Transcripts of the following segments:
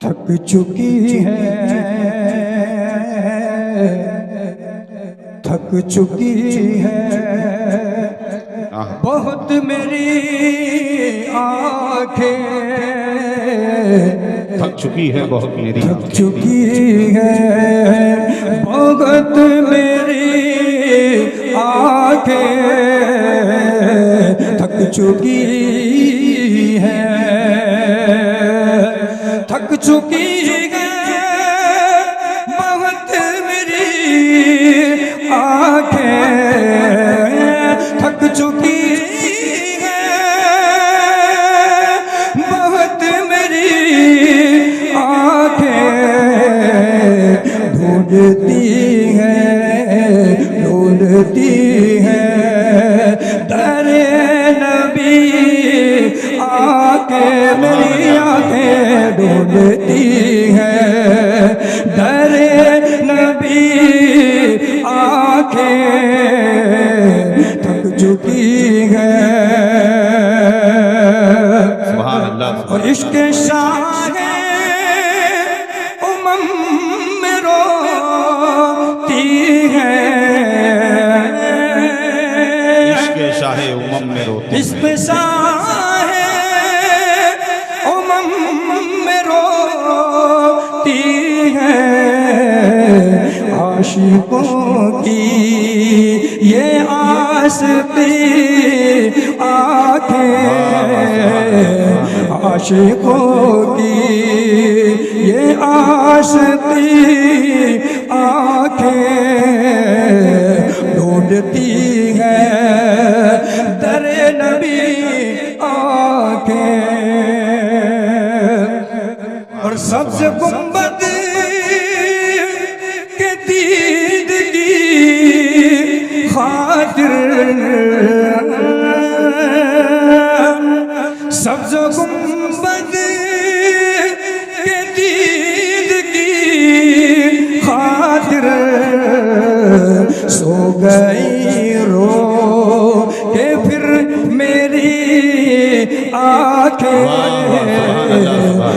थक चुकी है, थक चुकी है बहुत मेरी आंखें, थक चुकी है बहुत मेरी, थक चुकी है बहुत मेरी आंखें, थक चुकी है, थक चुकी है बहुत मेरी आंखें, थक चुकी है बहुत मेरी आंखें, ढूंढती है ढूंढती है दरे नबी आके, मेरी आंखें ढूंढती है दरे नबी आंखें, थक चुकी है। सुभान अल्लाह। और इश्क शाहे उमम में रोती है, इश्क शाहे उमम में रोती, इश्क शाहे उमम में रोती है, आशिकों की ये आसती आंखें, आशिकों की ये आसती आंखें, ढूंढती है दरे नबी आंखें। और सबसे गुंबद के दीद की खातिर, सब्ज़ गुंबद के दीद की खातिर, सो गई रो के फिर मेरी आंखें,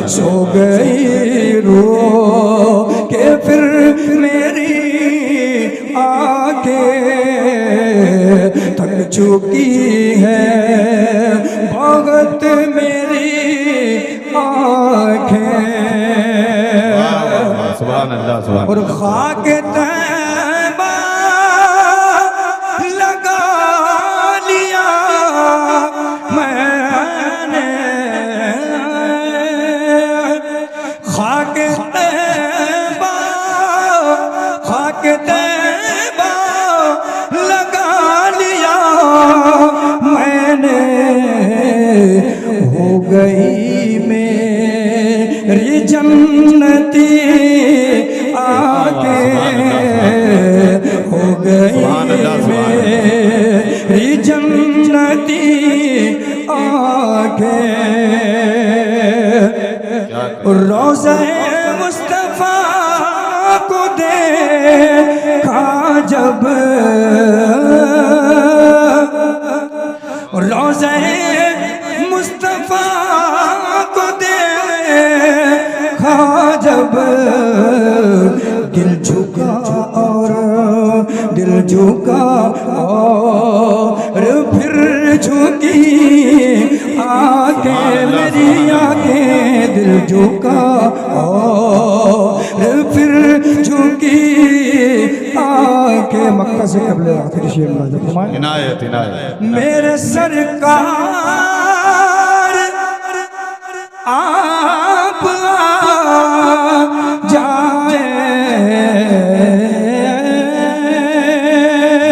सो गई रो के फिर मेरी आंखें, थक चुकी है बहुत मेरी आंखें। सुभान अल्लाह, सुभान। और खाक तैबा लगा लिया मैंने, खाक तैबा, खाक तैबा लगा लिया मैंने, हो गई मेरी जन्नती आगे, हो गई मेरी जन्नती आगे। रोज़े मुस्तफ़ा को देखा जब, रोज़े मुस्तफ़ा को देखा जब, दिल झुका और दिल झुका और फिर झुकी आंखें, मेरी आंखें दिल झुका और फिर झुकी आंखें। मक्का से कबले आखिरी शेर में इनायत, इनायत। मेरे सरकार आप जाए,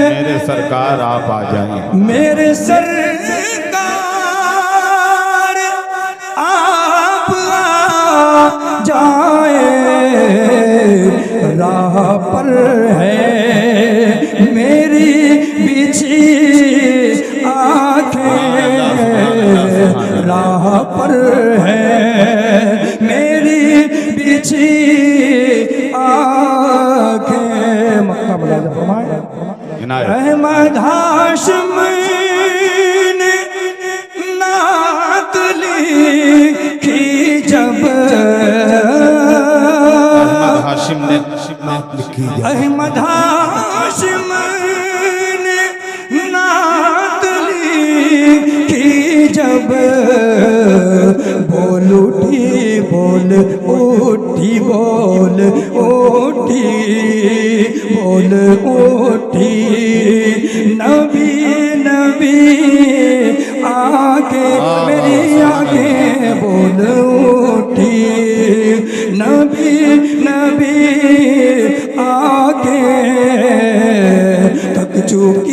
मेरे सरकार आप आ जाएं, मेरे सरकार आप आ जाए, राह पर है मेरी बिछी आंखें, राह पर है मेरी बिछी आंखें। मक्का बजा जा फरमाए अहमद हाशिम ने नात लिखी जब अब बोल उठी बोल उठी बोल उठी बोल उठी नबी नबी आगे मेरी आगे बोल उठी नबी नबी आगे तक चुप